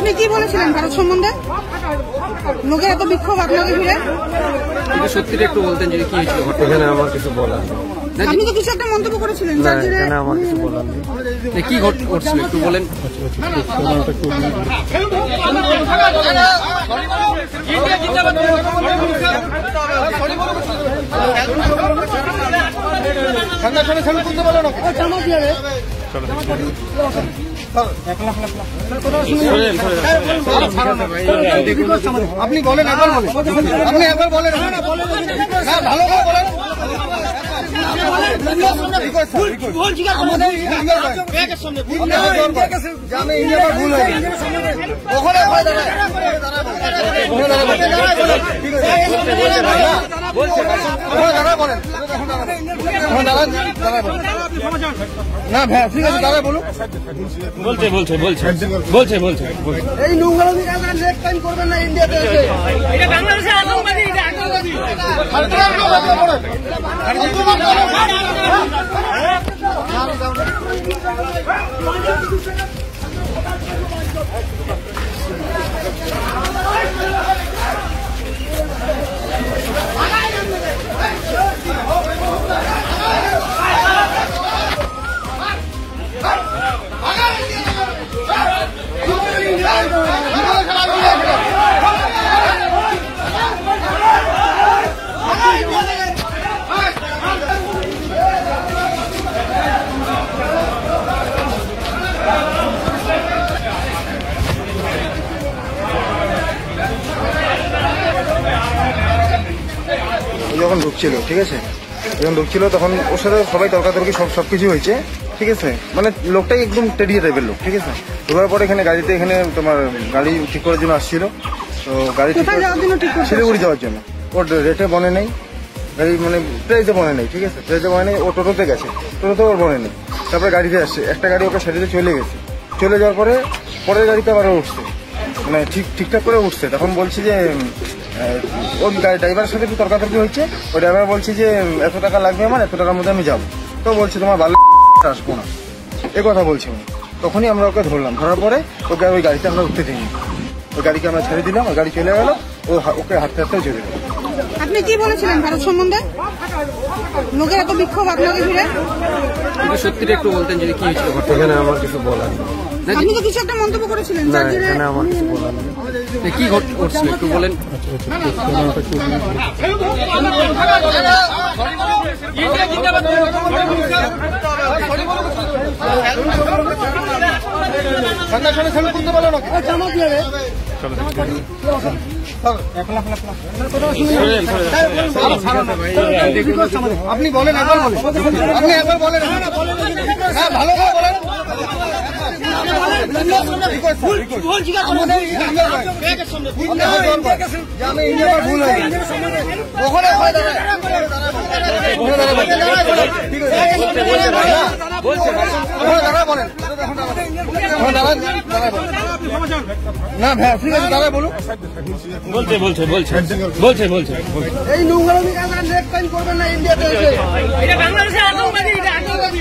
আপনি কি বলেছিলেন ভারত সম্বন্ধে? লোকের এত বিক্ষোভ আপনাকে ঘিরে, সত্যিটা একটু বলতেন যদি কি হয়েছিল। এখানে আমার কিছু বলার আপনি তো কিছু একটা মন্তব্য করেছিলেন যার জন্য এখানে আমার কিছু বলার নেই। কি ঘটছিল একটু বলেন। আপনি বলেন, একবার বলেন, আপনি একবার বলেন, ভালো করে বলেন। না ভাই ঠিক আছে, দাদা বলুন। বলছে এই নোংরা নেক্সট টাইম করবেন না ইন্ডিয়াতে এসে। এটা বাংলাদেশের আতঙ্কবাদী, এটা আতঙ্কবাদী। যখন ঢুকছিল, ঠিক আছে, যখন ঢুকছিল তখন ওর সাথে সবাই তর্কাতর্কি সবকিছু হয়েছে, ঠিক আছে। মানে লোকটাই একদম টেডিয়ে টাইপের লোক, ঠিক আছে। ঢোকার পরে এখানে গাড়িতে, এখানে তোমার গাড়ি ঠিক করার জন্য আসছিল, তো গাড়ি শিলিগুড়ি যাওয়ার জন্য। ওর রেটে বনে নেই গাড়ি, মানে প্রাইজে বনে নেই, ঠিক আছে, প্রাইজে বনে নেই। ও টোটোতে গেছে, টোটোতে ওর বনে নেই। তারপরে গাড়িতে আসছে, একটা গাড়ি ওকে সাইডে চলে গেছে। চলে যাওয়ার পরে পরের গাড়িতে আবার উঠছে, মানে ঠিকঠাক করে উঠছে। তখন বলছি যে ওই ড্রাইভারের সাথে একটু তর্কাতর্কি হচ্ছে। ওই ড্রাইভার বলছে যে এত টাকা লাগবে আমার, এত টাকার মধ্যে আমি যাবো। তো বলছে তোমার ভালো আসবো না, এ কথা বলছি উনি। তখনই আমরা ওকে ধরলাম, ধরার পরে ওকে ওই গাড়িতে আমরা উঠতে দিইনি, ওই গাড়িকে আমরা ছেড়ে দিলাম। ওই গাড়ি চলে গেল, ওকে হাঁটতে হাঁটতেও চলে গেল। আপনি কি বলেছিলেন ভারত সম্বন্ধে? লোকের এত বিক্ষোভ আপনাকে ঘিরে, সত্যিটা একটু বলতেন যদি কি হয়েছিল। এখানে আমার কিছু বলার নেই। আপনি তো কিছু একটা মন্তব্য করেছিলেন যার জন্য এখানে আমার কিছু বলার নেই। কি ঘটছিল একটু বলেন। আপনি বলেন, একবার বলেন, আপনি একবার বলেন, ভালো করে বলেন। না ভাই ঠিক আছে, দাদা বলুন। বলছে এই নোংরা নেক্সট টাইম করবেন না ইন্ডিয়াতে এসে। এটা বাংলাদেশের আতঙ্কবাদী, এটা আতঙ্কবাদী।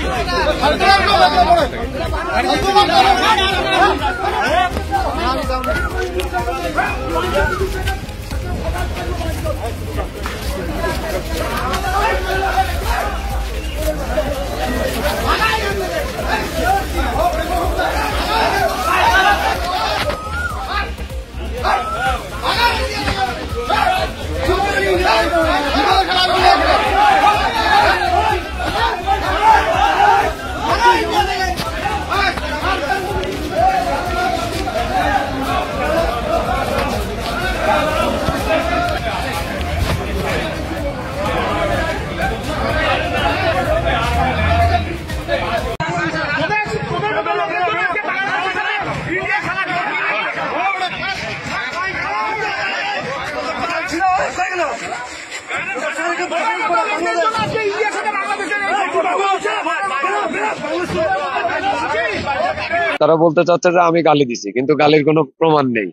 তারা বলতে চাচ্ছে যে আমি গালি দিছি, কিন্তু গালির কোনো প্রমাণ নেই।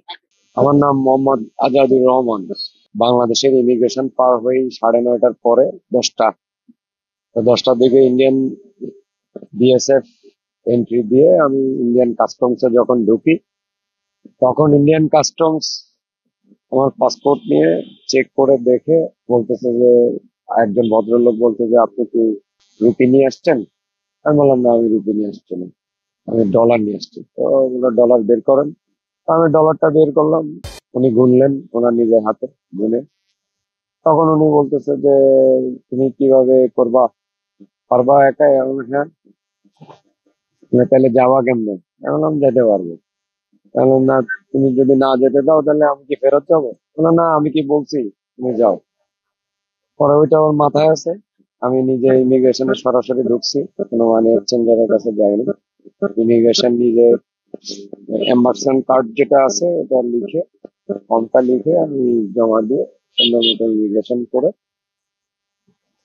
আমার নাম মোহাম্মদ আজাদুর রহমান। বাংলাদেশের ইমিগ্রেশন পার হয়ে 9:30টার পরে 10টার দিকে ইন্ডিয়ান বিএসএফ এন্ট্রি দিয়ে আমি ইন্ডিয়ান কাস্টমসে যখন ঢুকি, তখন ইন্ডিয়ান কাস্টমস আমার পাসপোর্ট নিয়ে চেক করে দেখে বলতেছে যে, একজন ভদ্রলোক বলতে যে আপনি কি রুপি নিয়ে আসছেন? আমি বললাম না, আমি রুপি নিয়ে আসছি না, আমি ডলার নিয়ে আসছি। তো ওগুলো ডলার বের করেন। তো আমি ডলারটা বের করলাম, উনি গুনলেন ওনার নিজের হাতে গুনে। তখন উনি বলতেছে যে, তুমি কিভাবে করবা, পারবা একাই? আমি বললাম, হ্যাঁ। তাহলে যাওয়া কেমনে? আমি বললাম যেতে পারবো। আমি বললাম, না, তুমি যদি না যেতে দাও তাহলে আমি কি ফেরত যাবো? বললাম, না, আমি কি বলছি তুমি যাও। পরে ওইটা আমার মাথায় আছে। আমি নিজে ইমিগ্রেশনে সরাসরি ঢুকছি, কোনো মানি এক্সচেঞ্জারের কাছে যাইনি। ইমিগ্রেশন নিজে এম্বার্সন কার্ড যেটা আছে ওটা লিখে, ফর্মটা লিখে আমি জমা দিয়ে সুন্দর মতো ইমিগ্রেশন করে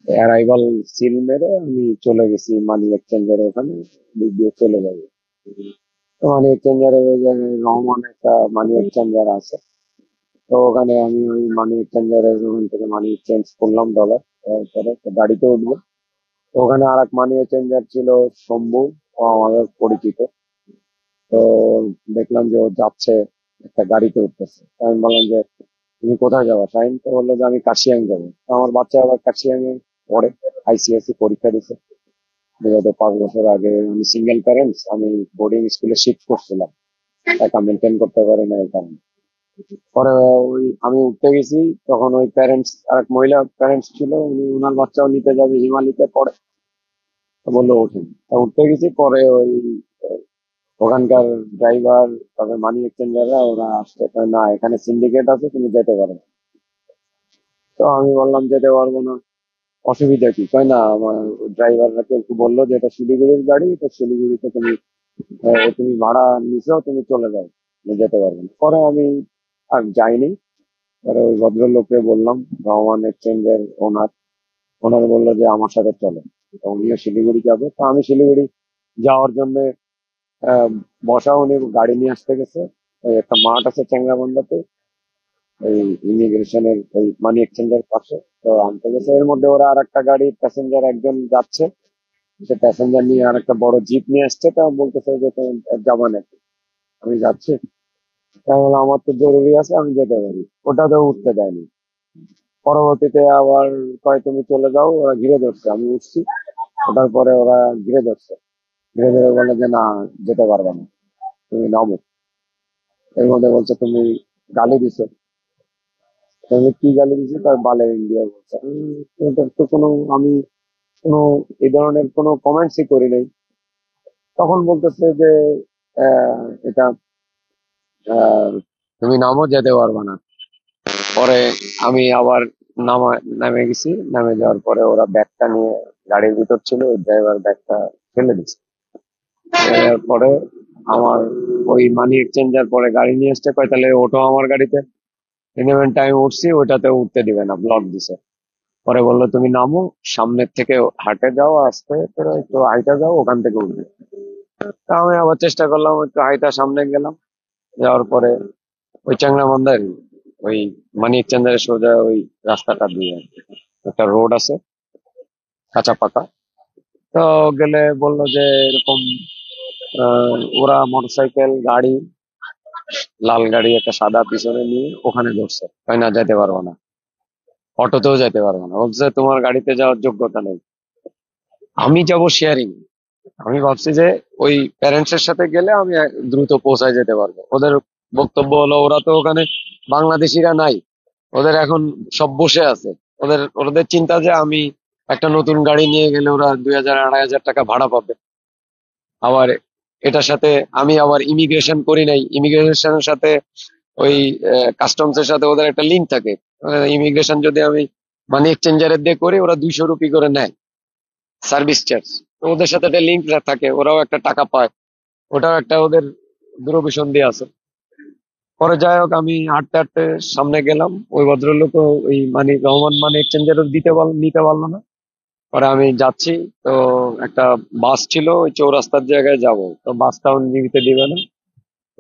অ্যারাইভাল সিল মেরে আমি চলে গেছি মানি এক্সচেঞ্জারে, ওখানে দিক দিয়ে চলে যাবে। তো মানি এক্সচেঞ্জারের ওই জায়গায় রহমান একটা মানি এক্সচেঞ্জার আছে। তো ওখানে আমি ওই মানি এক্সচেঞ্জারের ওখান থেকে মানি এক্সচেঞ্জ করলাম ডলার। তারপরে তো গাড়িতে উঠবো। তো ওখানে আর এক মানি এক্সচেঞ্জার ছিল, শম্ভু, ও আমাদের পরিচিত। তো দেখলাম যে ও যাচ্ছে, একটা গাড়িতে উঠতেছে। তো আমি বললাম যে, তুমি কোথায় যাবা শাহিন? তো বললো যে আমি কাশিয়াং যাবো। তো আমার বাচ্চা আবার কাশিয়াং এ পড়ে, আইসিএসসি পরীক্ষা দিছে বিগত 5 বছর আগে। আমি সিঙ্গেল প্যারেন্টস, আমি বোর্ডিং স্কুলে শিফট করছিলাম, একা মেনটেন করতে পারি না এই কারণে। পরে ওই আমি উঠতে গেছি, তখন ওই প্যারেন্টস, আর এক মহিলা প্যারেন্টস ছিল, উনি ওনার বাচ্চাও নিতে যাবে, হিমালিতে পড়ে। তো বললো ওঠেন। তা উঠতে গেছি, পরে ওই ওখানকার ড্রাইভার, তবে মানি এক্সচেঞ্জাররা ওরা আসতে, কয়, না, এখানে সিন্ডিকেট আছে, তুমি যেতে পারো না। তো আমি বললাম যেতে পারবো না, অসুবিধা কি? কয় না, আমার ড্রাইভাররা একটু বললো যে এটা শিলিগুড়ির গাড়ি, তো শিলিগুড়িতে তুমি তুমি ভাড়া নিছো, তুমি চলে যাও, আমি যেতে পারবো না। পরে আমি আর যাইনি। পরে ওই ভদ্রলোককে বললাম, রহমান এক্সচেঞ্জের ওনার, ওনার বললো যে আমার সাথে চলে। তো উনিও শিলিগুড়ি যাবে। তো আমি শিলিগুড়ি যাওয়ার জন্য বসা, উনি গাড়ি নিয়ে আসতে গেছে। ওই একটা মাঠ আছে চ্যাংরাবন্ধাতে, ওই ইমিগ্রেশনের ওই মানি এক্সচেঞ্জের পাশে। তো আনতে গেছে, এর মধ্যে ওরা আর একটা গাড়ি প্যাসেঞ্জার একজন যাচ্ছে, সে প্যাসেঞ্জার নিয়ে আর একটা বড় জিপ নিয়ে আসছে। তো আমি বলতেছে যে, তুমি যাবা নাকি? আমি যাচ্ছি। তাই বললাম, আমার তো জরুরি আছে, আমি যেতে পারি। ওটাতেও উঠতে দেয়নি। পরবর্তীতে আবার কয়, তুমি চলে যাও, ওরা ঘিরে ধরছে। আমি উঠছি, ওঠার পরে ওরা ঘিরে ধরছে, ঘিরে ধরে বলে যে, না, যেতে পারবে না, তুমি নামো। এর মধ্যে বলছে, তুমি গালি দিছো। তুমি কি গালি দিছো? তার বালে ইন্ডিয়া বলছে। এটার তো কোনো, আমি কোনো এই ধরনের কোনো কমেন্টসই করি নাই। তখন বলতেছে যে, এটা আহ, তুমি নামো, যেতে পারবে না। পরে আমি আবার নামে গেছি। নামে যাওয়ার পরে ওরা ব্যাগটা নিয়ে, গাড়ির ভিতর ছিল, ওই ড্রাইভার ব্যাগটা ফেলে দিচ্ছে। পরে আমার ওই মানি এক্সচেঞ্জার পরে গাড়ি নিয়ে আসতে, কয় তাহলে ওঠো আমার গাড়িতে। ইলেভেন টাইম উঠছি, ওইটাতে উঠতে দিবে না, ব্লক দিছে। পরে বললো, তুমি নামো, সামনের থেকে হাঁটে যাও, আস্তে করে একটু হাইটা যাও, ওখান থেকে উঠবে। তা আমি আবার চেষ্টা করলাম, একটু হাইটা সামনে গেলাম। যাওয়ার পরে ওই চ্যাংরাবান্ধার ওই মানি এক্সচেঞ্জারের সোজা ওই রাস্তাটা দিয়ে একটা রোড আছে, কাঁচা পাকা। তো গেলে বললো যে এরকম, ওরা মোটরসাইকেল গাড়ি, লাল গাড়ি একটা সাদা পিছনে নিয়ে ওখানে ধরছে। তাই না, যেতে পারবো না, অটোতেও যেতে পারবো না, বলছে তোমার গাড়িতে যাওয়ার যোগ্যতা নেই। আমি যাব শেয়ারিং। আমি ভাবছি যে ওই প্যারেন্টস এর সাথে গেলে আমি দ্রুত পৌঁছায় যেতে পারবো। ওদের বক্তব্য হলো, ওরা তো ওখানে বাংলাদেশিরা নাই, ওদের এখন সব বসে আছে। ওদের চিন্তা যে আমি একটা নতুন গাড়ি নিয়ে গেলে ওরা 2,000 2,500 টাকা ভাড়া পাবে। আবার এটার সাথে আমি আবার ইমিগ্রেশন করি নাই, ইমিগ্রেশনের সাথে ওই কাস্টমস এর সাথে ওদের একটা লিঙ্ক থাকে। ইমিগ্রেশন যদি আমি মানি এক্সচেঞ্জারের দিয়ে করি, ওরা 200 রুপি করে নেয় সার্ভিস চার্জ। ওদের সাথে একটা লিঙ্ক থাকে, ওরাও একটা টাকা পায়, ওটাও একটা ওদের দূরভিসন্ধি আছে। পরে যাই হোক, আমি হাঁটতে হাঁটতে সামনে গেলাম, ওই ভদ্রলোক ওই রহমান মানি এক্সচেঞ্জারও নিতে পারলো না। পরে আমি যাচ্ছি, তো একটা বাস ছিল ওই চৌরাস্তার জায়গায় যাব, তো বাসটাও নিতে দিবে না।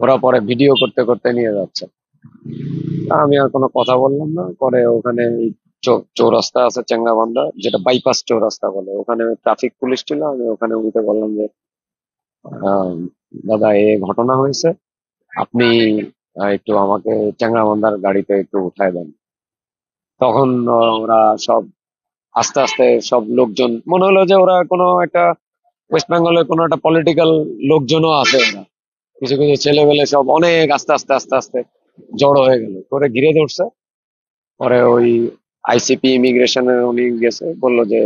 ওরা পরে ভিডিও করতে করতে নিয়ে যাচ্ছে। তা আমি আর কোনো কথা বললাম না। পরে ওখানে ওই চৌরাস্তা আছে চ্যাংরাবান্ধা, যেটা বাইপাস চৌরাস্তা বলে, ওখানে ট্রাফিক পুলিশ ছিল। আমি ওখানে উঠে বললাম যে, আহ, দাদা, এ ঘটনা হয়েছে, আপনি একটু আমাকে চ্যাংড়াবান্ধার গাড়িতে একটু উঠায় দেন। তখন ওরা সব আস্তে আস্তে সব লোকজন, মনে হলো যে ওরা কোনো একটা ওয়েস্ট বেঙ্গলের কোনো একটা পলিটিক্যাল লোকজনও আছে, ওরা কিছু কিছু ছেলেবেলে সব অনেক আস্তে আস্তে আস্তে আস্তে জড়ো হয়ে গেল, করে ঘিরে ধরছে। পরে ওই আইসিপি ইমিগ্রেশনে উনি গেছে, বললো যে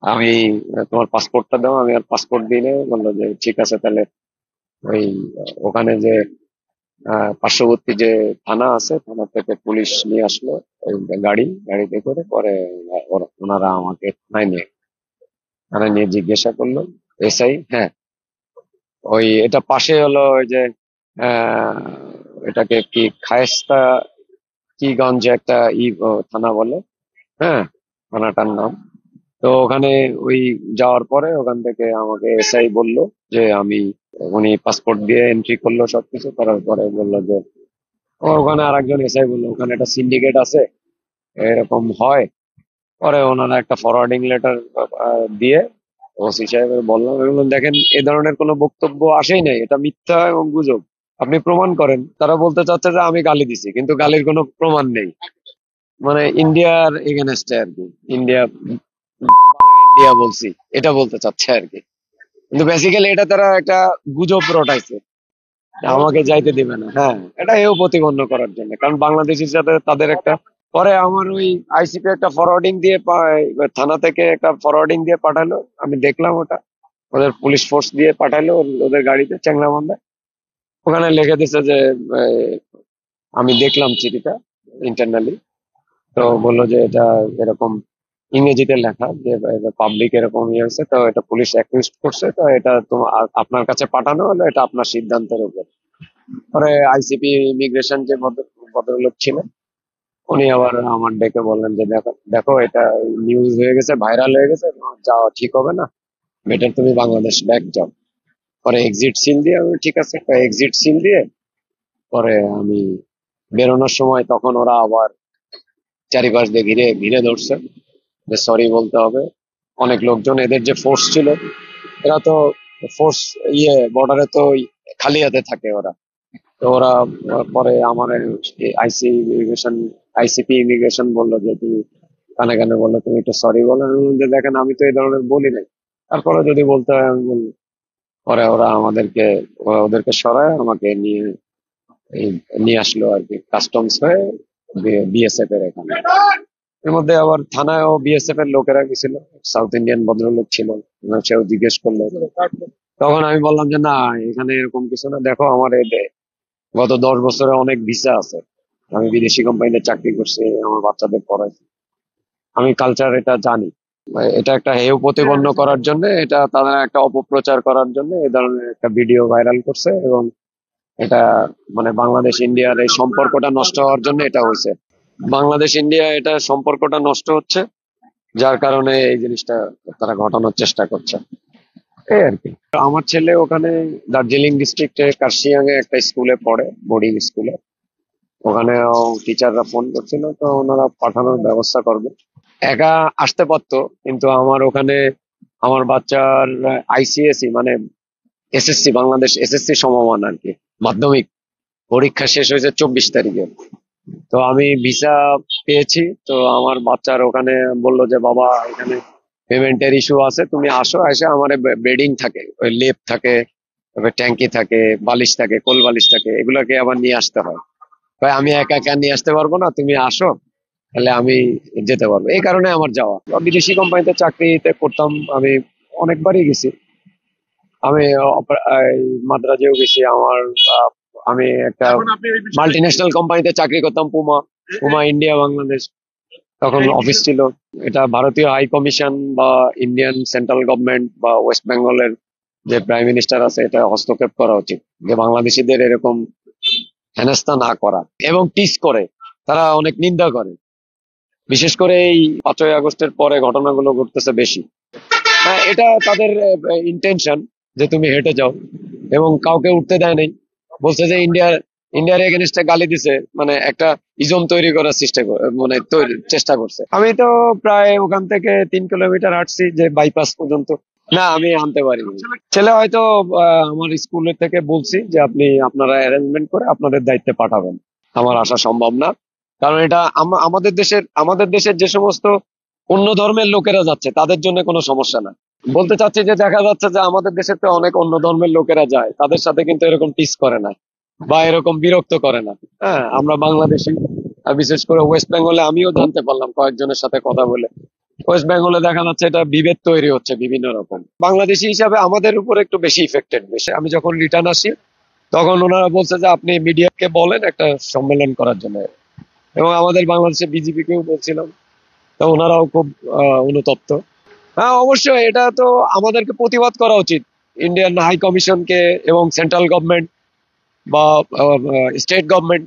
আমি তোমার পাসপোর্টটা দাও। আমি আর পাসপোর্ট দিই না, বললো যে ঠিক আছে তাহলে ওই ওখানে যে পার্শ্ববর্তী যে থানা আছে, থানা থেকে পুলিশ নিয়ে আসলো ওই গাড়িতে করে। পরে ওনারা আমাকে থানায় নিয়ে জিজ্ঞাসা করলো। এসআই, হ্যাঁ, ওই এটা পাশে হলো ওই যে আহ এটাকে কি খায়েস্তা কি গঞ্জে একটা থানা বলে, হ্যাঁ, থানাটার নাম। তো ওখানে ওই যাওয়ার পরে ওখান থেকে আমাকে এসআই বলল যে উনি পাসপোর্ট দিয়ে এন্ট্রি করলো, সবকিছু করার পরে বললো যে ওখানে আরেকজন এসআই বললো ওখানে একটা সিন্ডিকেট আছে, এরকম হয়। পরে ওনারা একটা ফরওয়ার্ডিং লেটার দিয়ে ওসি সাহেবের বললাম, আমি বললাম দেখেন এ ধরনের কোনো বক্তব্য আসেই নাই, এটা মিথ্যা এবং গুজব, আপনি প্রমাণ করেন। তারা বলতে চাচ্ছে যে আমি গালি দিছি, কিন্তু গালির কোনো প্রমাণ নেই। মানে ইন্ডিয়ার এগেনস্টে আর কি, ইন্ডিয়া বলছি এটা বলতে চাচ্ছে আর কি। কিন্তু বেসিক্যালি এটা তারা একটা গুজব রটাইছে, আমাকে যাইতে দিবে না। হ্যাঁ, এটা এও প্রতিপন্ন করার জন্য, কারণ বাংলাদেশের সাথে তাদের একটা। পরে আমার ওই আইসিপি একটা ফরওয়ার্ডিং দিয়ে থানা থেকে একটা ফরওয়ার্ডিং দিয়ে পাঠালো, আমি দেখলাম ওটা ওদের পুলিশ ফোর্স দিয়ে পাঠালো ওদের গাড়িতে চ্যাংড়াবান্ধায়। ওখানে লিখে দিছে যে আহ, আমি দেখলাম চিঠিটা ইন্টারনালি। তো বললো যে এটা এরকম ইংরেজিতে লেখা যে পাবলিক এরকম ইয়ে হয়েছে, তো এটা পুলিশ অ্যাকিউজ করছে, তো এটা তোমার আপনার কাছে পাঠানো হলো, এটা আপনার সিদ্ধান্তের উপর। পরে আইসিপি ইমিগ্রেশন যে ভদ্রলোক ছিলেন, উনি আবার আমার ডেকে বললেন যে দেখো দেখো এটা নিউজ হয়ে গেছে, ভাইরাল হয়ে গেছে, যাওয়া ঠিক হবে না, বেটার তুমি বাংলাদেশ ব্যাক যাও। পরে এক্সিট সিল দিয়ে, আমি ঠিক আছে এক্সিট সিল দিয়ে পরে আমি বেরোনোর সময় তখন ওরা আবার চারিপাশ দিয়ে ঘিরে ঘিরে ধরছে, যে সরি বলতে হবে। অনেক লোকজন, এদের যে ফোর্স ছিল, এরা তো ফোর্স বর্ডারে তো খালি হাতে থাকে ওরা। তো ওরা পরে আমার আইসিপি ইমিগ্রেশন বললো যে তুমি কানে কানে বললো তুমি একটু সরি বলো। আমি বললাম যে দেখেন আমি তো এই ধরনের বলি নাই, তারপরে যদি বলতে হয় আমি বলি। পরে ওদেরকে সরায় আমাকে নিয়ে আসলো আর কি, কাস্টমস হয়ে বিএসএফ এর এখানে। এর মধ্যে আবার থানায়ও বিএসএফ এর লোকেরা গেছিল, সাউথ ইন্ডিয়ান ভদ্রলোক ছিল, সেও জিজ্ঞেস করলো। তখন আমি বললাম যে না, এখানে এরকম কিছু না, দেখো আমার গত 10 বছরে অনেক ভিসা আছে, আমি বিদেশি কোম্পানিতে চাকরি করছি, আমার বাচ্চাদের পড়াইছি, আমি কালচার এটা জানি। এটা একটা হেয় প্রতিপন্ন করার জন্য, এটা তারা একটা অপপ্রচার করার জন্য এই ধরনের একটা ভিডিও ভাইরাল করছে, এবং এটা মানে বাংলাদেশ ইন্ডিয়ার এই সম্পর্কটা নষ্ট হওয়ার জন্য এটা হয়েছে। বাংলাদেশ ইন্ডিয়া এটা সম্পর্কটা নষ্ট হচ্ছে, যার কারণে এই জিনিসটা তারা ঘটানোর চেষ্টা করছে, এই আর কি। আমার ছেলে ওখানে দার্জিলিং ডিস্ট্রিক্টে কার্শিয়াং এ একটা স্কুলে পড়ে, বোর্ডিং স্কুলে। ওখানে টিচাররা ফোন করছিল, তো ওনারা পাঠানোর ব্যবস্থা করবে। একা আসতে পারতো, কিন্তু আমার ওখানে আমার বাচ্চার আইসিএসই মানে এসএসসি, বাংলাদেশ এসএসসি সমমান আর কি, মাধ্যমিক পরীক্ষা শেষ হয়েছে 24 তারিখে। তো আমি ভিসা পেয়েছি, তো আমার বাচ্চার ওখানে বললো যে বাবা এখানে পেমেন্টের ইস্যু আছে, তুমি আসো, এসে আমার বেডিং থাকে, ওই লেপ থাকে, তারপরে ট্যাঙ্কি থাকে, বালিশ থাকে, কোল বালিশ থাকে, এগুলোকে আবার নিয়ে আসতে হয়। ভাই আমি একা একা নিয়ে আসতে পারবো না, তুমি আসো, তাহলে আমি যেতে পারবো। এই কারণে আমার যাওয়া। বিদেশি কোম্পানিতে চাকরিতে করতাম, আমি অনেকবারই গেছি। আমি এই মাদ্রাজেও গেছি। আমি একটা মাল্টি ন্যাশনাল কোম্পানিতে চাকরি করতাম, পুমা ইন্ডিয়া বাংলাদেশ, তখন অফিস ছিল। এটা ভারতীয় হাই কমিশন বা ইন্ডিয়ান সেন্ট্রাল গভর্নমেন্ট বা ওয়েস্ট বেঙ্গলের যে প্রাইম মিনিস্টার আছে, এটা হস্তক্ষেপ করা উচিত, যে বাংলাদেশিদের এরকম হেনস্থা না করা, এবং টিস করে, তারা অনেক নিন্দা করে। বিশেষ করে এই 5ই আগস্টের পরে ঘটনাগুলো ঘটতেছে বেশি। হ্যাঁ, এটা তাদের ইন্টেনশন যে তুমি হেঁটে যাও, এবং কাউকে উঠতে দেয় নাই। বলছে যে ইন্ডিয়ার এগেনস্টে গালি দিছে, মানে একটা ইজম তৈরি করার চেষ্টা করছে। আমি তো প্রায় ওখান থেকে 3 কিলোমিটার হাঁটছি, যে বাইপাস পর্যন্ত। না, আমি আনতে পারিনি। ছেলে হয়তো আমার স্কুলের থেকে বলছি যে আপনি আপনারা অ্যারেঞ্জমেন্ট করে আপনাদের দায়িত্বে পাঠাবেন। আমার আসা সম্ভব না, কারণ এটা আমাদের দেশের যে সমস্ত অন্য ধর্মের লোকেরা যাচ্ছে তাদের জন্য কোনো সমস্যা না। বলতে চাচ্ছি যে দেখা যাচ্ছে যে আমাদের দেশে তো অনেক অন্য ধর্মের লোকেরা যায়, তাদের সাথে কিন্তু এরকম টিস করে না বা এরকম বিরক্ত করে না। হ্যাঁ, আমরা বাংলাদেশি, বিশেষ করে ওয়েস্ট বেঙ্গলে আমিও জানতে পারলাম কয়েকজনের সাথে কথা বলে, ওয়েস্ট বেঙ্গলে দেখা যাচ্ছে এটা বিভেদ তৈরি হচ্ছে বিভিন্ন রকম। বাংলাদেশি হিসাবে আমাদের উপর একটু বেশি ইফেক্টেড। বেশি আমি যখন রিটার্ন আসি তখন ওনারা বলছে যে আপনি মিডিয়াকে বলেন একটা সম্মেলন করার জন্য, এবং আমাদের বাংলাদেশের বিজেপিকেও বলছিলাম, তো ওনারাও খুব অনুতপ্ত। হ্যাঁ, অবশ্যই এটা তো আমাদেরকে প্রতিবাদ করা উচিত, ইন্ডিয়ান হাই কমিশনকে এবং সেন্ট্রাল গভর্নমেন্ট বা স্টেট গভর্নমেন্ট।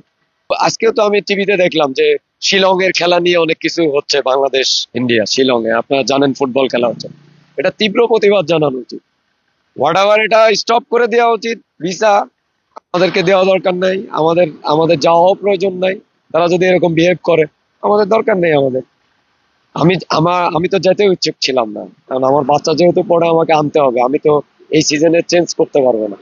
আজকেও তো আমি টিভিতে দেখলাম যে শিলং এর খেলা নিয়ে অনেক কিছু হচ্ছে, বাংলাদেশ ইন্ডিয়া শিলং এ, আপনারা জানেন ফুটবল খেলা হচ্ছে, এটা তীব্র প্রতিবাদ জানানো উচিত। হোয়াট এভার, এটা স্টপ করে দেওয়া উচিত। ভিসা আমাদেরকে দেওয়া দরকার নাই, আমাদের যাওয়াও প্রয়োজন নাই। তারা যদি এরকম বিহেভ করে, আমাদের দরকার নেই। আমি তো যেতে ইচ্ছুক ছিলাম না, কারণ আমার বাচ্চা যেহেতু পড়ে আমাকে আনতে হবে, আমি তো এই সিজনে চেঞ্জ করতে পারবো না।